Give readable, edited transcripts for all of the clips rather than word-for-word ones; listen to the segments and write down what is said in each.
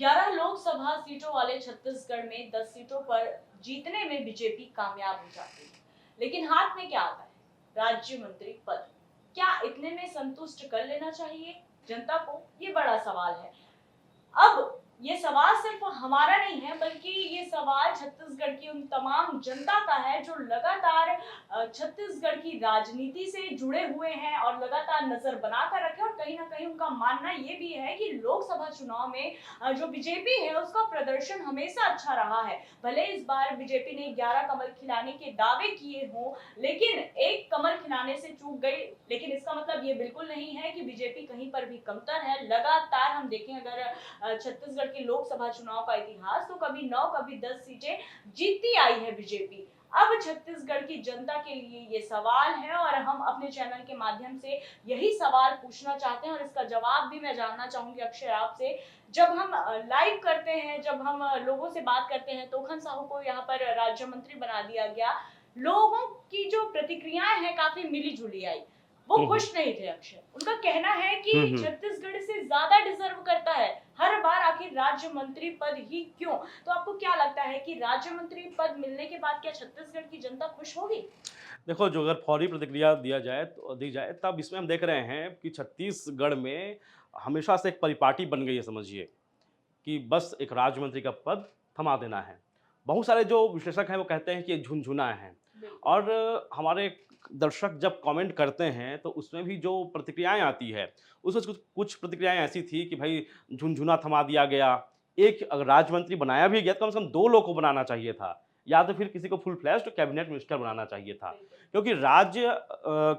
11 लोकसभा सीटों वाले छत्तीसगढ़ में 10 सीटों पर जीतने में बीजेपी कामयाब हो जाती है, लेकिन हाथ में क्या आता है? राज्य मंत्री पद। क्या इतने में संतुष्ट कर लेना चाहिए जनता को? ये बड़ा सवाल है। अब ये सवाल सिर्फ हमारा नहीं है, बल्कि ये सवाल छत्तीसगढ़ की उन तमाम जनता का है जो लगातार छत्तीसगढ़ की राजनीति से जुड़े हुए हैं और लगातार नजर बनाकर रखे। और कहीं ना कहीं उनका मानना ये भी है कि लोकसभा चुनाव में जो बीजेपी है उसका प्रदर्शन हमेशा अच्छा रहा है। भले इस बार बीजेपी ने 11 कमल खिलाने के दावे किए हों, लेकिन एक कमल खिलाने से चूक गई। लेकिन इसका मतलब ये बिल्कुल नहीं है कि बीजेपी कहीं पर भी कमतर है। लगातार हम देखें अगर छत्तीसगढ़ के लोकसभा चुनाव का इतिहास, तो कभी 9 कभी 10 सीटें जीतती आई है बीजेपी। अब छत्तीसगढ़ की जनता के लिए ये सवाल है और हम अपने चैनल के माध्यम से यही सवाल पूछना चाहते हैं और इसका जवाब भी मैं जानना चाहूंगी अक्षय आपसे। जब हम लाइव करते हैं, जब हम लोगों से बात करते हैं, तोखन साहू को यहाँ पर राज्य मंत्री बना दिया गया। लोगों की जो प्रतिक्रियाएं हैं काफी मिली जुली आई। वो हुँ, हुँ। खुश नहीं थे अक्षय। उनका कहना है कि हुँ, हुँ। छत्तीसगढ़ से ज्यादा डिजर्व करता है हर बार, आखिर राज्य मंत्री पद ही क्यों? तो आपको क्या लगता है कि राज्य मंत्री पद मिलने के बाद क्या छत्तीसगढ़ की जनता खुश होगी? देखो, जो अगर फौरी प्रतिक्रिया दी जाए तब इसमें हम देख रहे हैं कि छत्तीसगढ़ में हमेशा से एक परिपाटी बन गई है, समझिए, कि बस एक राज्य मंत्री का पद थमा देना है। बहुत सारे जो विश्लेषक हैं वो कहते हैं कि ये झुनझुना है। बिल्कुल। और हमारे दर्शक जब कमेंट करते हैं तो उसमें भी जो प्रतिक्रियाएँ आती है, उसमें कुछ कुछ प्रतिक्रियाएँ ऐसी थी कि भाई झुनझुना थमा दिया गया। एक अगर राज्य मंत्री बनाया भी गया तो कम से कम 2 लोग को बनाना चाहिए था, या तो फिर किसी को फुल फ्लेश्ड कैबिनेट मिनिस्टर बनाना चाहिए था। बिल्कुल। क्योंकि राज्य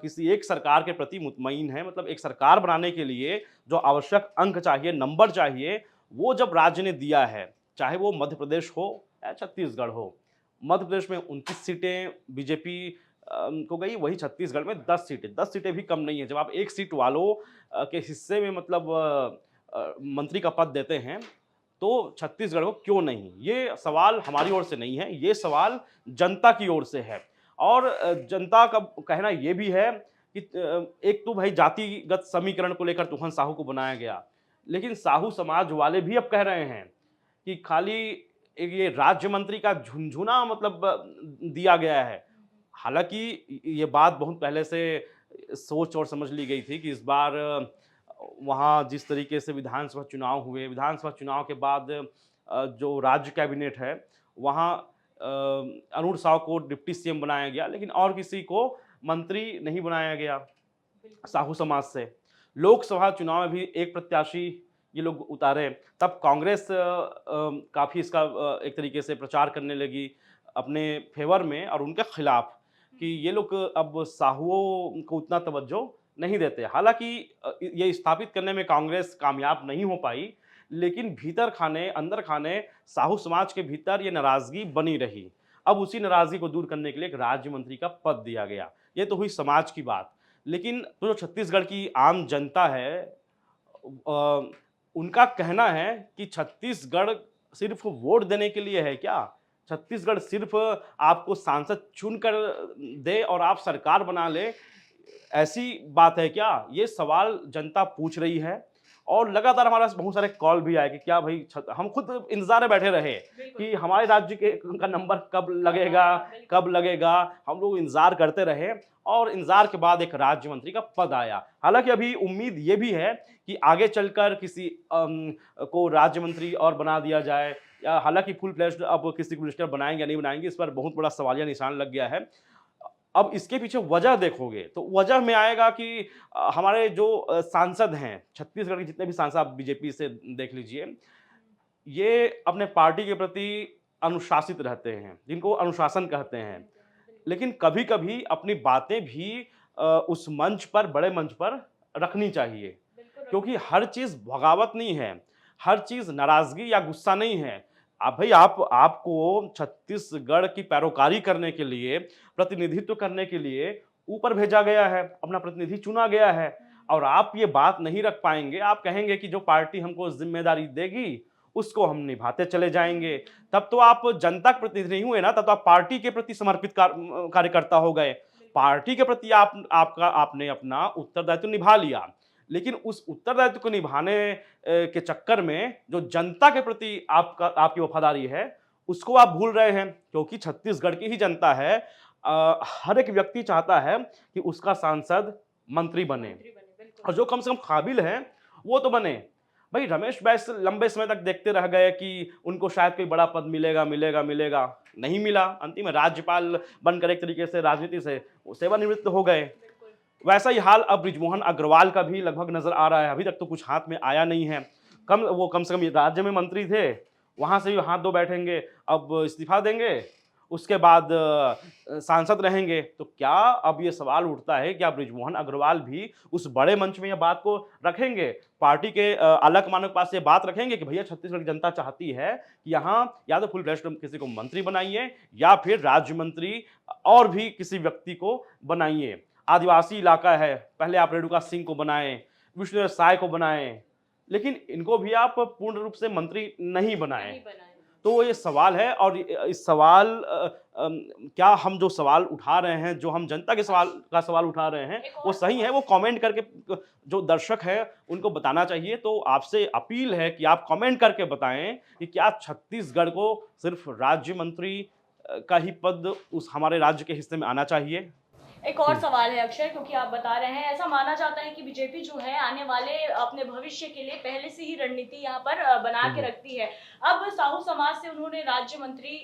किसी एक सरकार के प्रति मुतमईन है, मतलब एक सरकार बनाने के लिए जो आवश्यक अंक चाहिए, नंबर चाहिए, वो जब राज्य ने दिया है, चाहे वो मध्य प्रदेश हो या छत्तीसगढ़ हो। मध्य प्रदेश में 29 सीटें बीजेपी को गई, वही छत्तीसगढ़ में 10 सीटें। 10 सीटें भी कम नहीं है। जब आप एक सीट वालों के हिस्से में मतलब मंत्री का पद देते हैं, तो छत्तीसगढ़ को क्यों नहीं? ये सवाल हमारी ओर से नहीं है, ये सवाल जनता की ओर से है। और जनता का कहना ये भी है कि एक तो भाई जातिगत समीकरण को लेकर तुहन साहू को बनाया गया, लेकिन साहू समाज वाले भी अब कह रहे हैं कि खाली एक ये राज्य मंत्री का झुनझुना मतलब दिया गया है। हालाँकि ये बात बहुत पहले से सोच और समझ ली गई थी कि इस बार वहाँ जिस तरीके से विधानसभा चुनाव हुए, विधानसभा चुनाव के बाद जो राज्य कैबिनेट है, वहाँ अरुण साव को डिप्टी सीएम बनाया गया, लेकिन और किसी को मंत्री नहीं बनाया गया बिल्कुल। साहू समाज से। लोकसभा चुनाव में भी एक प्रत्याशी ये लोग उतारे, तब कांग्रेस काफ़ी इसका एक तरीके से प्रचार करने लगी अपने फ़ेवर में और उनके खिलाफ, कि ये लोग अब साहुओं को उतना तवज्जो नहीं देते। हालाँकि ये स्थापित करने में कांग्रेस कामयाब नहीं हो पाई, लेकिन भीतर खाने, अंदर खाने साहू समाज के भीतर ये नाराज़गी बनी रही। अब उसी नाराज़गी को दूर करने के लिए एक राज्य मंत्री का पद दिया गया। ये तो हुई समाज की बात। लेकिन तो जो छत्तीसगढ़ की आम जनता है, उनका कहना है कि छत्तीसगढ़ सिर्फ़ वोट देने के लिए है क्या? छत्तीसगढ़ सिर्फ़ आपको सांसद चुनकर दे और आप सरकार बना लें, ऐसी बात है क्या? ये सवाल जनता पूछ रही है। और लगातार हमारे पास बहुत सारे कॉल भी आए कि क्या भई हम खुद इंतज़ार में बैठे रहे बिल्कुल। कि हमारे राज्य के का नंबर कब लगेगा, हाँ, बिल्कुल। कब लगेगा? हम लोग इंतज़ार करते रहे और इंतज़ार के बाद एक राज्य मंत्री का पद आया। हालाँकि अभी उम्मीद ये भी है कि आगे चलकर किसी को राज्य मंत्री और बना दिया जाए, या हालाँकि फुल फ्लेज्ड अब किसी को मिनिस्टर बनाएँगे या नहीं बनाएँगे, इस पर बहुत बड़ा सवालिया निशान लग गया है। अब इसके पीछे वजह देखोगे तो वजह में आएगा कि हमारे जो सांसद हैं, छत्तीसगढ़ के जितने भी सांसद आप बीजेपी से देख लीजिए, ये अपने पार्टी के प्रति अनुशासित रहते हैं, जिनको अनुशासन कहते हैं। लेकिन कभी-कभी अपनी बातें भी उस मंच पर, बड़े मंच पर रखनी चाहिए। बिल्कुल क्योंकि रखनी हर चीज़ बगावत नहीं है, हर चीज़ नाराज़गी या गुस्सा नहीं है। भई आपको छत्तीसगढ़ की पैरोकारी करने के लिए, प्रतिनिधित्व करने के लिए ऊपर भेजा गया है, अपना प्रतिनिधि चुना गया है, और आप ये बात नहीं रख पाएँगे, आप कहेंगे कि जो पार्टी हमको ज़िम्मेदारी देगी, उसको हम निभाते चले जाएँगे। तब तो आप जनता के प्रतिनिधि नहीं हुए ना, तब तो आप पार्टी के प्रति समर्पित कार्यकर्ता हो गए। बिल्कुल। पार्टी के प्रति आपने अपना उत्तरदायित्व निभा लिया। लेकिन उस उत्तरदायित्व को निभाने के चक्कर में जो जनता के प्रति आपकी वफादारी है उसको आप भूल रहे हैं, क्योंकि छत्तीसगढ़ की ही जनता है। हर एक व्यक्ति चाहता है कि उसका सांसद मंत्री बने बिल्कुल। और जो कम से कम काबिल है वो तो बने। भाई रमेश बैस लंबे समय तक देखते रह गए कि उनको शायद कोई बड़ा पद मिलेगा मिलेगा मिलेगा, नहीं मिला। अंतिम में राज्यपाल बनकर एक तरीके से राजनीति से वो सेवानिवृत्त हो गए। वैसा ही हाल अब बृजमोहन अग्रवाल का भी लगभग नजर आ रहा है। अभी तक तो कुछ हाथ में आया नहीं है। कम से कम राज्य में मंत्री थे, वहां से भी हाथ धो बैठेंगे, अब इस्तीफा देंगे, उसके बाद सांसद रहेंगे। तो क्या अब ये सवाल उठता है कि बृजमोहन अग्रवाल भी उस बड़े मंच में ये बात को रखेंगे, पार्टी के आलाकमानों के पास ये बात रखेंगे कि भैया छत्तीसगढ़ की जनता चाहती है कि यहाँ या तो फुल फ्लेश्ड किसी को मंत्री बनाइए या फिर राज्य मंत्री और भी किसी व्यक्ति को बनाइए। आदिवासी इलाका है, पहले आप रेणुका सिंह को बनाएं, विष्णु साय को बनाएं, लेकिन इनको भी आप पूर्ण रूप से मंत्री नहीं बनाएं। तो ये सवाल है। और इस सवाल क्या हम जो सवाल उठा रहे हैं, जो हम जनता के सवाल उठा रहे हैं, वो सही है? वो कमेंट करके जो दर्शक है उनको बताना चाहिए। तो आपसे अपील है कि आप कमेंट करके बताएं कि क्या छत्तीसगढ़ को सिर्फ राज्य मंत्री का ही पद उस हमारे राज्य के हिस्से में आना चाहिए? एक और सवाल है अक्षय, क्योंकि आप बता रहे हैं ऐसा माना जाता है कि बीजेपी जो है आने वाले अपने भविष्य के लिए पहले से ही रणनीति यहाँ पर बना के रखती है। अब साहू समाज से उन्होंने राज्य मंत्री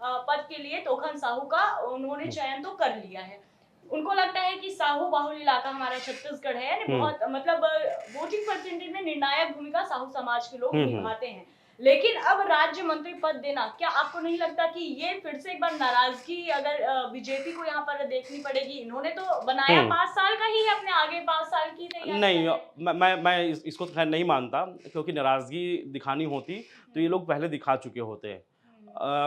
पद के लिए तोखन साहू का उन्होंने चयन तो कर लिया है। उनको लगता है कि साहू बाहुल इलाका हमारा छत्तीसगढ़ है, यानी बहुत मतलब वोटिंग परसेंटेज में निर्णायक भूमिका साहू समाज के लोग निभाते हैं। लेकिन अब राज्य मंत्री पद देना, क्या आपको नहीं लगता कि ये फिर से एक बार नाराजगी अगर बीजेपी को यहाँ पर देखनी पड़ेगी? इन्होंने तो बनाया 5 साल का ही है, अपने आगे 5 साल की तैयारी नहीं, मैं इसको तो खैर नहीं मानता, क्योंकि नाराजगी दिखानी होती तो ये लोग पहले दिखा चुके होते हैं।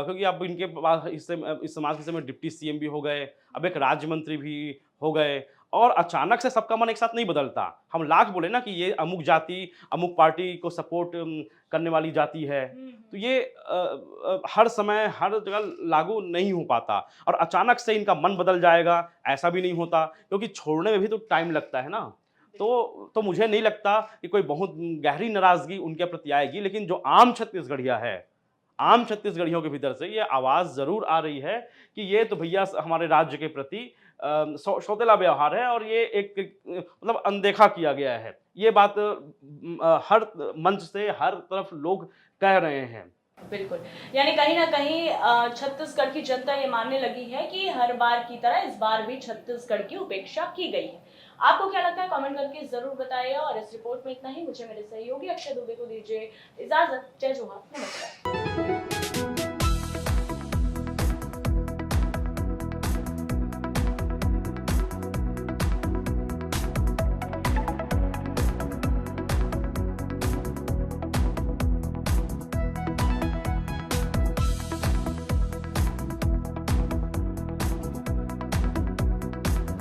क्योंकि अब इनके पास इस समाज के हिस्से में डिप्टी सीएम भी हो गए, अब एक राज्य मंत्री भी हो गए, और अचानक से सबका मन एक साथ नहीं बदलता। हम लाख बोले ना कि ये अमुक जाति अमुक पार्टी को सपोर्ट करने वाली जाति है, तो ये हर समय हर जगह लागू नहीं हो पाता। और अचानक से इनका मन बदल जाएगा ऐसा भी नहीं होता, क्योंकि छोड़ने में भी तो टाइम लगता है ना। तो मुझे नहीं लगता कि कोई बहुत गहरी नाराजगी उनके प्रति आएगी। लेकिन जो आम छत्तीसगढ़िया है, आम छत्तीसगढ़ियों के भीतर से ये आवाज़ ज़रूर आ रही है कि ये तो भैया हमारे राज्य के प्रति सौतेला व्यवहार है, और ये एक मतलब अनदेखा किया गया है। ये बात हर मंच से हर तरफ लोग कह रहे हैं। बिल्कुल, यानी कहीं ना कहीं छत्तीसगढ़ की जनता ये मानने लगी है कि हर बार की तरह इस बार भी छत्तीसगढ़ की उपेक्षा की गई है। आपको क्या लगता है? कमेंट करके जरूर बताइए। और इस रिपोर्ट में इतना ही। मुझे मेरे सहयोगी अक्षय दुबे को दीजिए इजाजत। जय जोहार, नमस्कार।